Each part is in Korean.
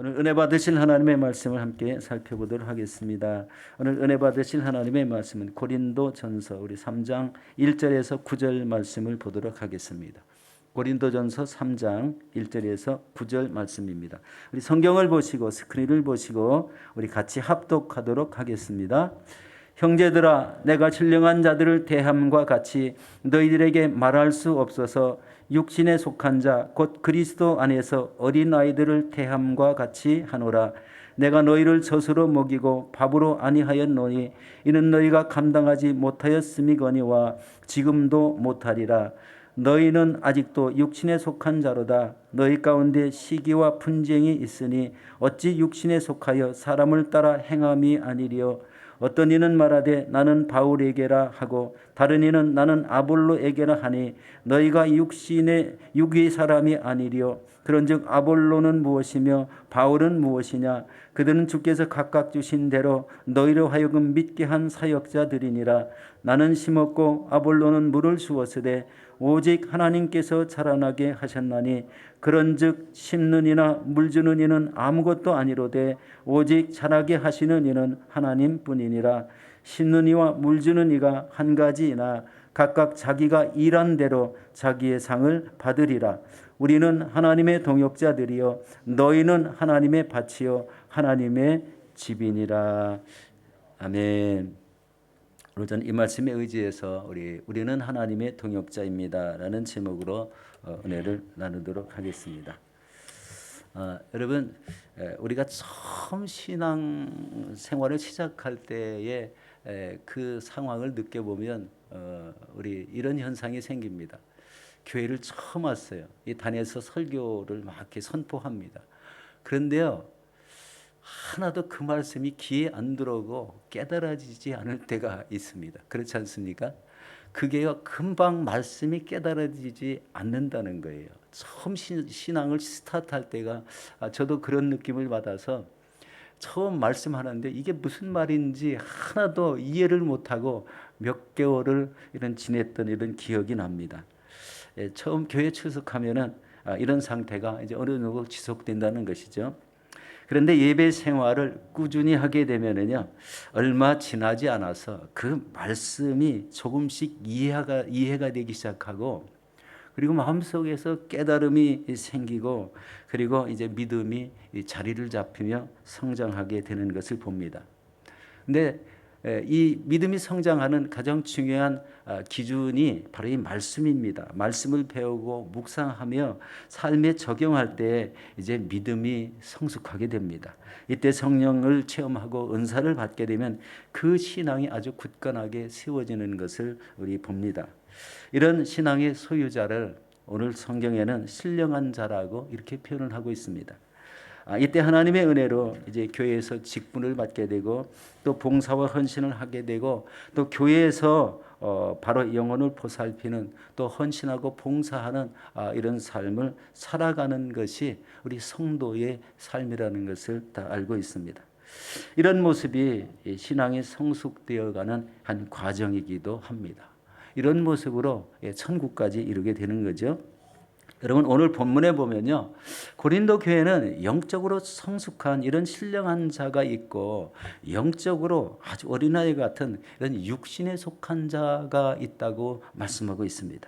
오늘 은혜 받으실 하나님의 말씀을 함께 살펴보도록 하겠습니다. 오늘 은혜 받으실 하나님의 말씀은 고린도전서 우리 3장 1절에서 9절 말씀을 보도록 하겠습니다. 고린도전서 3장 1절에서 9절 말씀입니다. 우리 성경을 보시고 스크린을 보시고 우리 같이 합독하도록 하겠습니다. 형제들아, 내가 신령한 자들을 대함과 같이 너희들에게 말할 수 없어서 육신에 속한 자 곧 그리스도 안에서 어린 아이들을 대함과 같이 하노라. 내가 너희를 젖으로 먹이고 밥으로 아니하였노니 이는 너희가 감당하지 못하였음이거니와 지금도 못하리라. 너희는 아직도 육신에 속한 자로다. 너희 가운데 시기와 분쟁이 있으니 어찌 육신에 속하여 사람을 따라 행함이 아니리요. 어떤 이는 말하되 나는 바울에게라 하고 다른 이는 나는 아볼로에게라 하니 너희가 육의 사람이 아니리요. 그런즉 아볼로는 무엇이며 바울은 무엇이냐? 그들은 주께서 각각 주신 대로 너희로 하여금 믿게 한 사역자들이니라. 나는 심었고 아볼로는 물을 주었으되 오직 하나님께서 자라나게 하셨나니 그런즉 심는 이나 물 주는 이는 아무것도 아니로되 오직 자라게 하시는 이는 하나님뿐이니라. 심는 이와 물 주는 이가 한 가지이나 각각 자기가 일한 대로 자기의 상을 받으리라. 우리는 하나님의 동역자들이요 너희는 하나님의 밭이요 하나님의 집이니라. 아멘. 오늘 저는 이 말씀에 의지해서 우리는 하나님의 동역자입니다라는 제목으로 은혜를 나누도록 하겠습니다. 여러분, 우리가 처음 신앙 생활을 시작할 때의 그 상황을 느껴보면 우리 이런 현상이 생깁니다. 교회를 처음 왔어요. 이 단에서 설교를 막 이렇게 선포합니다. 그런데요, 하나도 그 말씀이 귀에 안 들어오고 깨달아지지 않을 때가 있습니다. 그렇지 않습니까? 그게요, 금방 말씀이 깨달아지지 않는다는 거예요. 처음 신앙을 스타트할 때가 저도 그런 느낌을 받아서 처음 말씀하는데 이게 무슨 말인지 하나도 이해를 못하고 몇 개월을 지냈던 이런 기억이 납니다. 처음 교회 출석하면은 이런 상태가 이제 어느 정도 지속된다는 것이죠. 그런데 예배 생활을 꾸준히 하게 되면은요, 얼마 지나지 않아서 그 말씀이 조금씩 이해가 되기 시작하고, 그리고 마음속에서 깨달음이 생기고, 그리고 이제 믿음이 자리를 잡히며 성장하게 되는 것을 봅니다. 근데 이 믿음이 성장하는 가장 중요한 기준이 바로 이 말씀입니다. 말씀을 배우고 묵상하며 삶에 적용할 때 이제 믿음이 성숙하게 됩니다. 이때 성령을 체험하고 은사를 받게 되면 그 신앙이 아주 굳건하게 세워지는 것을 우리 봅니다. 이런 신앙의 소유자를 오늘 성경에는 신령한 자라고 이렇게 표현을 하고 있습니다. 이때 하나님의 은혜로 이제 교회에서 직분을 받게 되고 또 봉사와 헌신을 하게 되고 또 교회에서 바로 영혼을 보살피는 또 헌신하고 봉사하는 이런 삶을 살아가는 것이 우리 성도의 삶이라는 것을 다 알고 있습니다. 이런 모습이 신앙이 성숙되어가는 한 과정이기도 합니다. 이런 모습으로 천국까지 이르게 되는 거죠. 여러분, 오늘 본문에 보면요, 고린도 교회는 영적으로 성숙한 이런 신령한 자가 있고 영적으로 아주 어린아이 같은 이런 육신에 속한 자가 있다고 말씀하고 있습니다.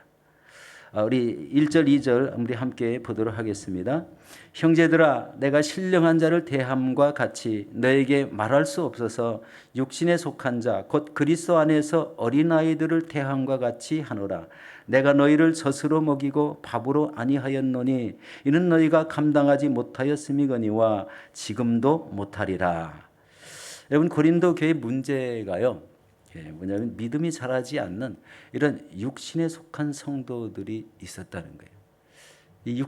우리 1절 2절 우리 함께 보도록 하겠습니다. 형제들아, 내가 신령한 자를 대함과 같이 너에게 말할 수 없어서 육신에 속한 자 곧 그리스도 안에서 어린아이들을 대함과 같이 하노라. 내가 너희를 젖으로 먹이고 밥으로 아니하였노니 이는 너희가 감당하지 못하였음이거니와 지금도 못하리라. 여러분, 고린도 교회 문제가요, 뭐냐면 믿음이 자라지 않는 이런 육신에 속한 성도들이 있었다는 거예요. 이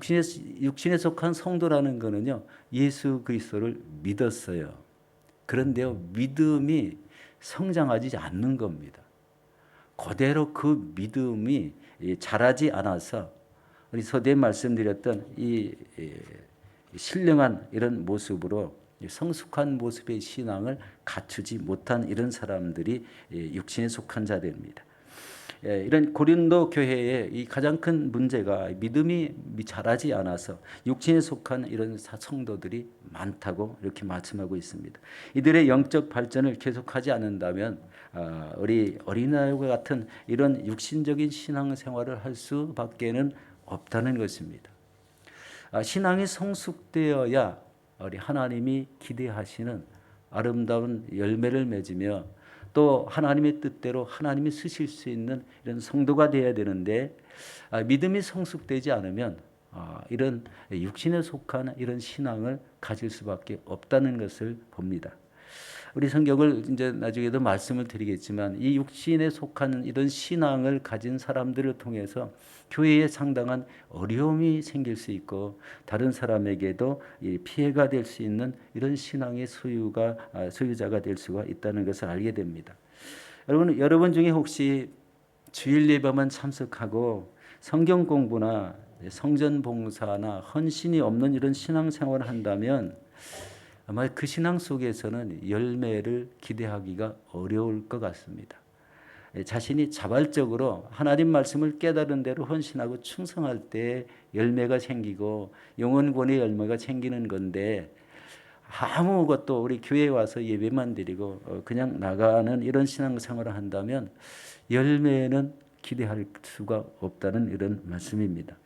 육신에 속한 성도라는 거는요, 예수 그리스도를 믿었어요. 그런데요, 믿음이 성장하지 않는 겁니다. 그대로 그 믿음이 자라지 않아서 우리 서두에 말씀드렸던 이 신령한 이런 모습으로 성숙한 모습의 신앙을 갖추지 못한 이런 사람들이 육신에 속한 자들입니다. 이런 고린도 교회의 이 가장 큰 문제가 믿음이 자라지 않아서 육신에 속한 이런 성도들이 많다고 이렇게 말씀하고 있습니다. 이들의 영적 발전을 계속하지 않는다면 우리 어린아이와 같은 이런 육신적인 신앙생활을 할 수밖에는 없다는 것입니다. 신앙이 성숙되어야 우리 하나님이 기대하시는 아름다운 열매를 맺으며 또 하나님의 뜻대로 하나님이 쓰실 수 있는 이런 성도가 되어야 되는데 믿음이 성숙되지 않으면 이런 육신에 속한 이런 신앙을 가질 수밖에 없다는 것을 봅니다. 우리 성경을 이제 나중에도 말씀을 드리겠지만 이 육신에 속한 이런 신앙을 가진 사람들을 통해서 교회에 상당한 어려움이 생길 수 있고 다른 사람에게도 피해가 될 수 있는 이런 신앙의 소유자가 될 수가 있다는 것을 알게 됩니다. 여러분 중에 혹시 주일 예배만 참석하고 성경 공부나 성전 봉사나 헌신이 없는 이런 신앙생활을 한다면 아마 그 신앙 속에서는 열매를 기대하기가 어려울 것 같습니다. 자신이 자발적으로 하나님 말씀을 깨달은 대로 헌신하고 충성할 때 열매가 생기고 영혼권의 열매가 생기는 건데 아무것도 우리 교회에 와서 예배만 드리고 그냥 나가는 이런 신앙생활을 한다면 열매는 기대할 수가 없다는 이런 말씀입니다.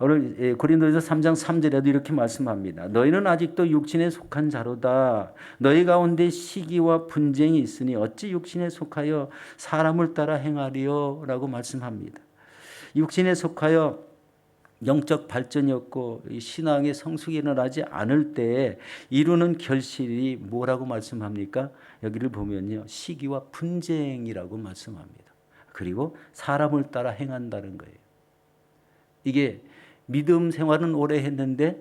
오늘 고린도전서 3장 3절에도 이렇게 말씀합니다. 너희는 아직도 육신에 속한 자로다. 너희 가운데 시기와 분쟁이 있으니 어찌 육신에 속하여 사람을 따라 행하리요? 라고 말씀합니다. 육신에 속하여 영적 발전이 없고 신앙의 성숙이 일어나지 않을 때에 이루는 결실이 뭐라고 말씀합니까? 여기를 보면요. 시기와 분쟁이라고 말씀합니다. 그리고 사람을 따라 행한다는 거예요. 이게 믿음 생활은 오래 했는데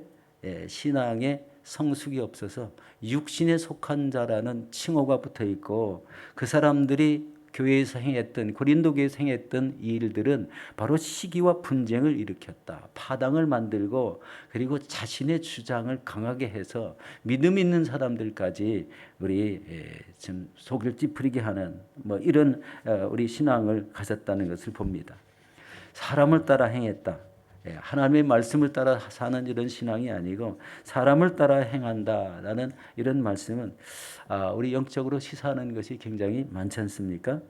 신앙의 성숙이 없어서 육신에 속한 자라는 칭호가 붙어 있고 그 사람들이 교회에서 행했던 고린도 교회에서 행했던 이 일들은 바로 시기와 분쟁을 일으켰다. 파당을 만들고 그리고 자신의 주장을 강하게 해서 믿음 있는 사람들까지 우리 좀 속을 찌푸리게 하는 이런 우리 신앙을 가졌다는 것을 봅니다. 사람을 따라 행했다. 하나님의 말씀을 따라 사는 이런 신앙이 아니고 사람을 따라 행한다라는 이런 말씀은 우리 영적으로 시사하는 것이 굉장히 많지 않습니까?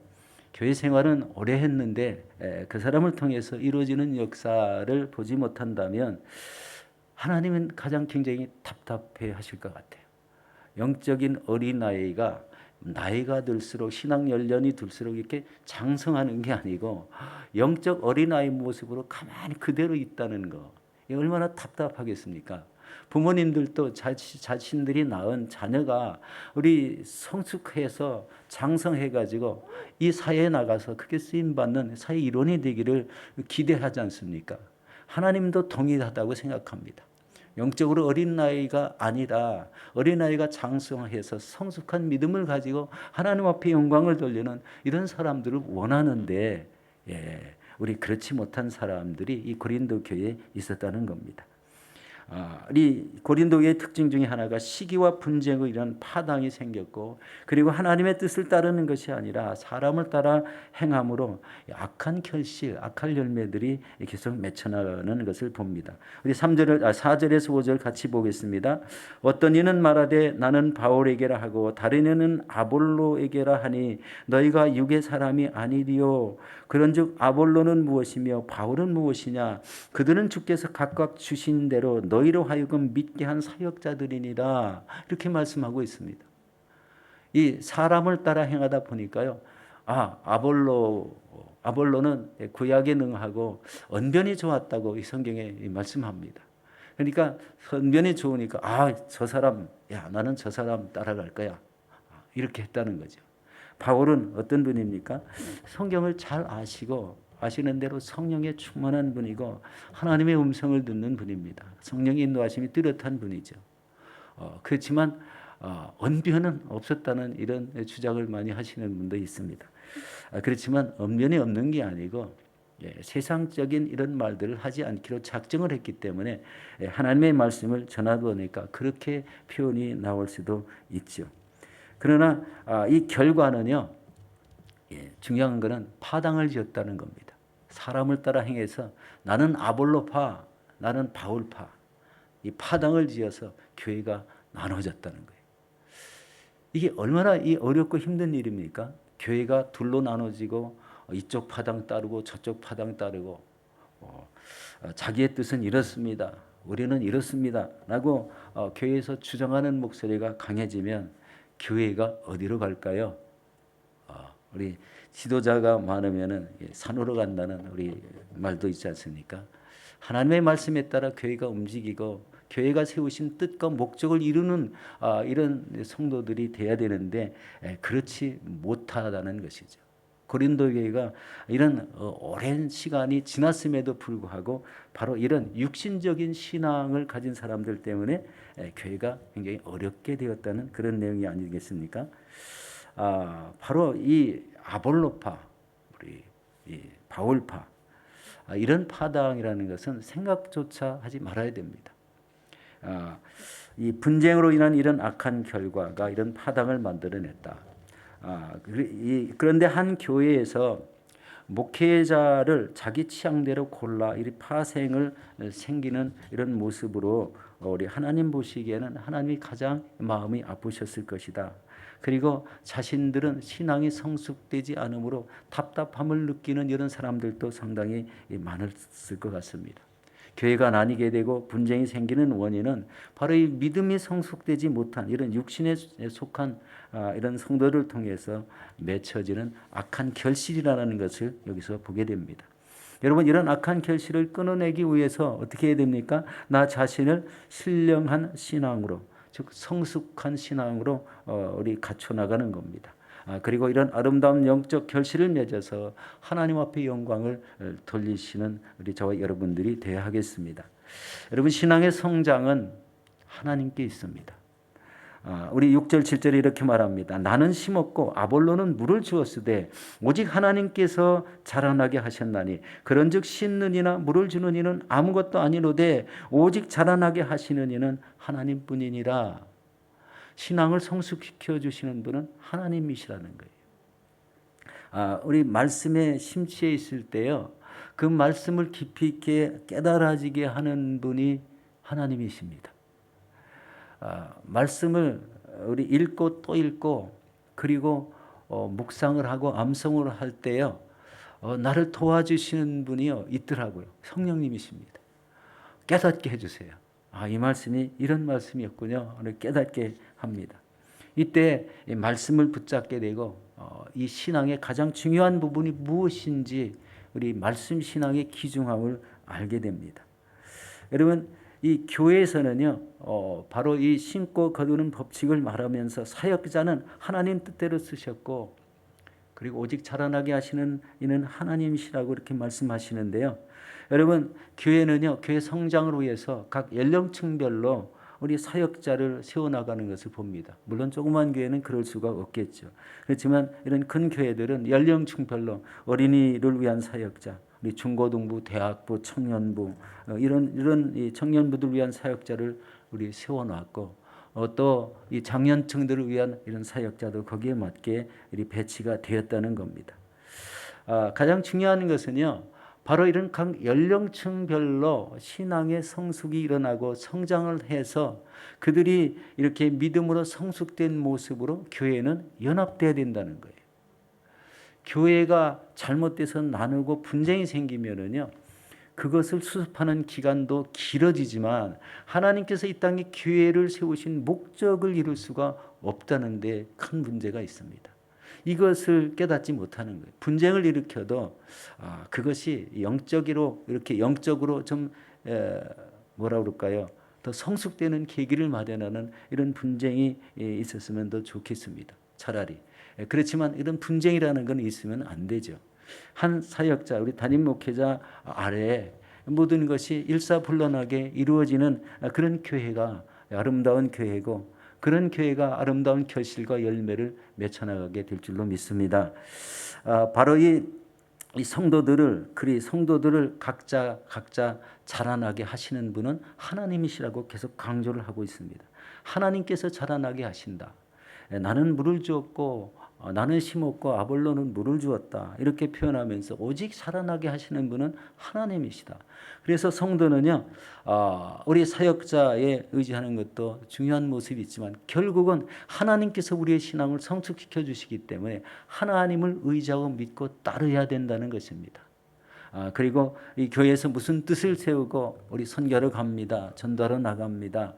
교회 생활은 오래 했는데 그 사람을 통해서 이루어지는 역사를 보지 못한다면 하나님은 가장 굉장히 답답해 하실 것 같아요. 영적인 어린아이가 나이가 들수록 신앙 연령이 들수록 이렇게 장성하는 게 아니고 영적 어린아이 모습으로 가만히 그대로 있다는 거, 얼마나 답답하겠습니까? 부모님들도 자신들이 낳은 자녀가 우리 성숙해서 장성해가지고 이 사회에 나가서 크게 쓰임받는 사회 일원이 되기를 기대하지 않습니까? 하나님도 동일하다고 생각합니다. 영적으로 어린아이가 아니라 어린아이가 장성해서 성숙한 믿음을 가지고 하나님 앞에 영광을 돌리는 이런 사람들을 원하는데 우리 그렇지 못한 사람들이 이 고린도 교회에 있었다는 겁니다. 이 고린도의 특징 중에 하나가 시기와 분쟁으로 이런 파당이 생겼고 그리고 하나님의 뜻을 따르는 것이 아니라 사람을 따라 행함으로 악한 결실, 악한 열매들이 계속 맺혀나가는 것을 봅니다. 우리 4절에서 5절 같이 보겠습니다. 어떤 이는 말하되 나는 바울에게라 하고 다른 이는 아볼로에게라 하니 너희가 육의 사람이 아니리요. 그런즉 아볼로는 무엇이며 바울은 무엇이냐? 그들은 주께서 각각 주신 대로 너희로 하여금 믿게 한 사역자들이니라. 이렇게 말씀하고 있습니다. 이 사람을 따라 행하다 보니까요. 아볼로는 구약에 능하고 언변이 좋았다고 이 성경에 말씀합니다. 그러니까 언변이 좋으니까 저 사람, 나는 저 사람 따라갈 거야. 이렇게 했다는 거죠. 바울은 어떤 분입니까? 성경을 잘 아시는 대로 성령에 충만한 분이고 하나님의 음성을 듣는 분입니다. 성령의 인도하심이 뚜렷한 분이죠. 그렇지만 언변은 없었다는 이런 주장을 많이 하시는 분도 있습니다. 그렇지만 언변이 없는 게 아니고 세상적인 이런 말들을 하지 않기로 작정을 했기 때문에 하나님의 말씀을 전하다 보니까 그렇게 표현이 나올 수도 있죠. 그러나 이 결과는요. 중요한 것은 파당을 지었다는 겁니다. 사람을 따라 행해서 나는 아볼로파, 나는 바울파, 이 파당을 지어서 교회가 나눠졌다는 거예요. 이게 얼마나 이 어렵고 힘든 일입니까? 교회가 둘로 나눠지고 이쪽 파당 따르고 저쪽 파당 따르고 자기의 뜻은 이렇습니다. 우리는 이렇습니다. 라고 교회에서 주장하는 목소리가 강해지면 교회가 어디로 갈까요? 우리 지도자가 많으면은 산으로 간다는 우리 말도 있지 않습니까? 하나님의 말씀에 따라 교회가 움직이고 교회가 세우신 뜻과 목적을 이루는 이런 성도들이 돼야 되는데 그렇지 못하다는 것이죠. 고린도 교회가 이런 오랜 시간이 지났음에도 불구하고 바로 이런 육신적인 신앙을 가진 사람들 때문에 교회가 굉장히 어렵게 되었다는 그런 내용이 아니겠습니까? 바로 이 아볼로파, 우리 이 바울파, 이런 파당이라는 것은 생각조차 하지 말아야 됩니다. 이 분쟁으로 인한 이런 악한 결과가 이런 파당을 만들어냈다. 그런데 한 교회에서 목회자를 자기 취향대로 골라 이 파생을 생기는 이런 모습으로 우리 하나님 보시기에는 하나님이 가장 마음이 아프셨을 것이다. 그리고 자신들은 신앙이 성숙되지 않으므로 답답함을 느끼는 이런 사람들도 상당히 많았을 것 같습니다. 교회가 나뉘게 되고 분쟁이 생기는 원인은 바로 이 믿음이 성숙되지 못한 이런 육신에 속한 이런 성도를 통해서 맺혀지는 악한 결실이라는 것을 여기서 보게 됩니다. 여러분, 이런 악한 결실을 끊어내기 위해서 어떻게 해야 됩니까? 나 자신을 신령한 신앙으로, 즉 성숙한 신앙으로 우리 갖춰 나가는 겁니다. 그리고 이런 아름다운 영적 결실을 맺어서 하나님 앞에 영광을 돌리시는 우리 저와 여러분들이 되어야 하겠습니다. 여러분, 신앙의 성장은 하나님께 있습니다. 우리 6절 7절에 이렇게 말합니다. 나는 심었고 아볼로는 물을 주었으되 오직 하나님께서 자라나게 하셨나니 그런즉 심는 이나 물을 주는 이는 아무것도 아니로되 오직 자라나게 하시는 이는 하나님뿐이니라. 신앙을 성숙시켜 주시는 분은 하나님이시라는 거예요. 우리 말씀에 심취해 있을 때요, 그 말씀을 깊이 있게 깨달아지게 하는 분이 하나님이십니다. 말씀을 우리 읽고 또 읽고 그리고 묵상을 하고 암송을 할 때요, 나를 도와주시는 분이요 있더라고요. 성령님이십니다. 깨닫게 해주세요. 이 말씀이 이런 말씀이었군요. 깨닫게 합니다. 이때 이 말씀을 붙잡게 되고 이 신앙의 가장 중요한 부분이 무엇인지 우리 말씀 신앙의 귀중함을 알게 됩니다. 여러분, 이 교회에서는요, 바로 이 심고 거두는 법칙을 말하면서 사역자는 하나님 뜻대로 쓰셨고 그리고 오직 자라나게 하시는 이는 하나님이시라고 이렇게 말씀하시는데요. 여러분, 교회는요, 교회 성장을 위해서 각 연령층별로 우리 사역자를 세워나가는 것을 봅니다. 물론 조그만 교회는 그럴 수가 없겠죠. 그렇지만 이런 큰 교회들은 연령층별로 어린이를 위한 사역자, 우리 중고등부, 대학부, 청년부 이런 이 청년부들 위한 사역자를 우리 세워놨고 또 이 장년층들을 위한 이런 사역자도 거기에 맞게 배치가 되었다는 겁니다. 가장 중요한 것은요, 바로 이런 각 연령층별로 신앙의 성숙이 일어나고 성장을 해서 그들이 이렇게 믿음으로 성숙된 모습으로 교회는 연합돼야 된다는 거예요. 교회가 잘못돼서 나누고 분쟁이 생기면은요, 그것을 수습하는 기간도 길어지지만 하나님께서 이 땅에 교회를 세우신 목적을 이룰 수가 없다는 데 큰 문제가 있습니다. 이것을 깨닫지 못하는 거예요. 분쟁을 일으켜도 그것이 영적으로 좀 뭐라 그럴까요? 더 성숙되는 계기를 마련하는 이런 분쟁이 있었으면 더 좋겠습니다. 차라리. 그렇지만 이런 분쟁이라는 건 있으면 안 되죠. 한 사역자, 우리 담임 목회자 아래에 모든 것이 일사불란하게 이루어지는 그런 교회가 아름다운 교회고 그런 교회가 아름다운 결실과 열매를 맺혀나가게 될 줄로 믿습니다. 바로 이 성도들을 각자 자라나게 하시는 분은 하나님이시라고 계속 강조를 하고 있습니다. 하나님께서 자라나게 하신다. 나는 물을 주었고 나는 심었고 아볼로는 물을 주었다. 이렇게 표현하면서 오직 살아나게 하시는 분은 하나님이시다. 그래서 성도는요, 우리 사역자에 의지하는 것도 중요한 모습이 있지만 결국은 하나님께서 우리의 신앙을 성숙시켜 주시기 때문에 하나님을 의지하고 믿고 따르야 된다는 것입니다. 그리고 이 교회에서 무슨 뜻을 세우고 우리 선교를 갑니다. 전도하러 나갑니다.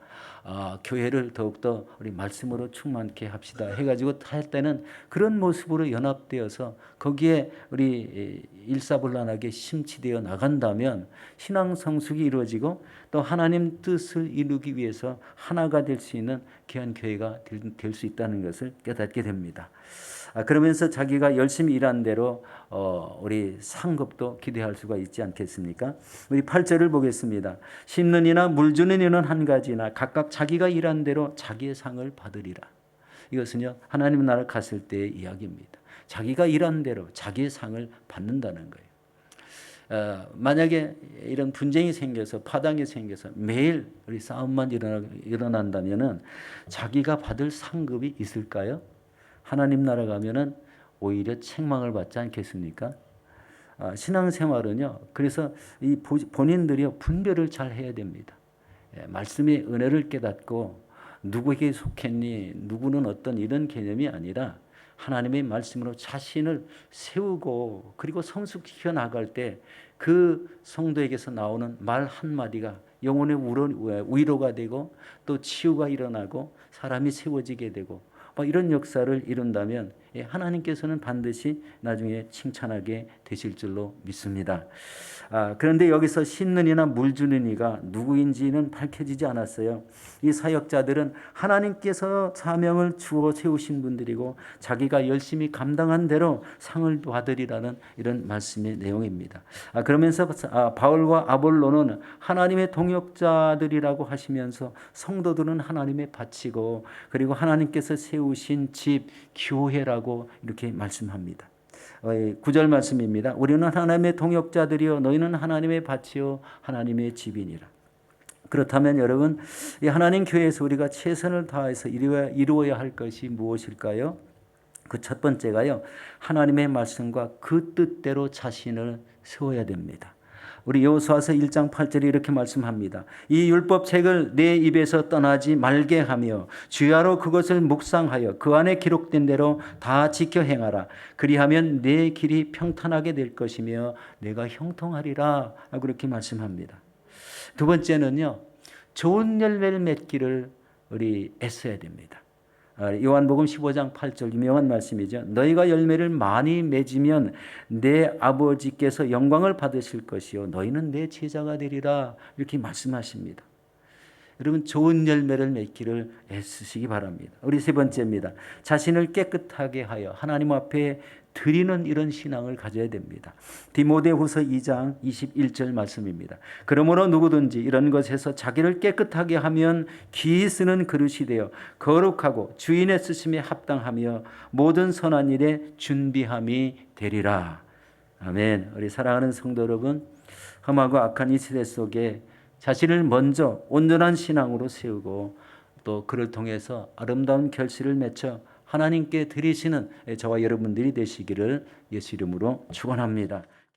교회를 더욱더 우리 말씀으로 충만케 합시다 해가지고 할 때는 그런 모습으로 연합되어서 거기에 우리 일사불란하게 심취되어 나간다면 신앙 성숙이 이루어지고 또 하나님 뜻을 이루기 위해서 하나가 될 수 있는 귀한 교회가 될 수 있다는 것을 깨닫게 됩니다. 그러면서 자기가 열심히 일한 대로 우리 상급도 기대할 수가 있지 않겠습니까? 우리 8절을 보겠습니다. 심는 이나 물 주는 이는 한 가지나 각각 자기가 일한 대로 자기의 상을 받으리라. 이것은요, 하나님 나라 갔을 때의 이야기입니다. 자기가 일한 대로 자기의 상을 받는다는 거예요. 만약에 이런 분쟁이 생겨서 파당이 생겨서 매일 우리 싸움만 일어난다면은 자기가 받을 상급이 있을까요? 하나님 나라 가면은 오히려 책망을 받지 않겠습니까? 신앙생활은요. 그래서 이 본인들이 분별을 잘 해야 됩니다. 말씀의 은혜를 깨닫고 누구에게 속했니, 누구는 어떤 이런 개념이 아니라 하나님의 말씀으로 자신을 세우고 그리고 성숙시켜 나갈 때 그 성도에게서 나오는 말 한마디가 영혼의 위로가 되고 또 치유가 일어나고 사람이 세워지게 되고 이런 역사를 이룬다면 하나님께서는 반드시 나중에 칭찬하게 되실 줄로 믿습니다. 그런데 여기서 심는 이나 물 주는 이가 누구인지는 밝혀지지 않았어요. 이 사역자들은 하나님께서 사명을 주어 세우신 분들이고 자기가 열심히 감당한 대로 상을 받으리라는 이런 말씀의 내용입니다. 그러면서 바울과 아볼로는 하나님의 동역자들이라고 하시면서 성도들은 하나님의 밭이고 그리고 하나님께서 세우신 집 교회라고 이렇게 말씀합니다. 9절 말씀입니다. 우리는 하나님의 동역자들이요 너희는 하나님의 밭이요 하나님의 집이니라. 그렇다면 여러분, 이 하나님 교회에서 우리가 최선을 다해서 이루어야 할 것이 무엇일까요? 그 첫 번째가요, 하나님의 말씀과 그 뜻대로 자신을 세워야 됩니다. 우리 여호수아서 1장 8절에 이렇게 말씀합니다. 이 율법책을 내 입에서 떠나지 말게 하며 주야로 그것을 묵상하여 그 안에 기록된 대로 다 지켜 행하라. 그리하면 내 길이 평탄하게 될 것이며 내가 형통하리라. 그렇게 말씀합니다. 두 번째는요, 좋은 열매를 맺기를 우리 애써야 됩니다. 요한복음 15장 8절 유명한 말씀이죠. 너희가 열매를 많이 맺으면 내 아버지께서 영광을 받으실 것이요 너희는 내 제자가 되리라. 이렇게 말씀하십니다. 여러분, 좋은 열매를 맺기를 애쓰시기 바랍니다. 우리 세 번째입니다. 자신을 깨끗하게 하여 하나님 앞에 드리는 이런 신앙을 가져야 됩니다. 디모데후서 2장 21절 말씀입니다. 그러므로 누구든지 이런 것에서 자기를 깨끗하게 하면 귀히 쓰는 그릇이 되어 거룩하고 주인의 쓰심에 합당하며 모든 선한 일에 준비함이 되리라. 아멘. 우리 사랑하는 성도 여러분, 험하고 악한 이 시대 속에 자신을 먼저 온전한 신앙으로 세우고 또 그를 통해서 아름다운 결실을 맺어 하나님께 드리시는 저와 여러분들이 되시기를 예수 이름으로 축원합니다.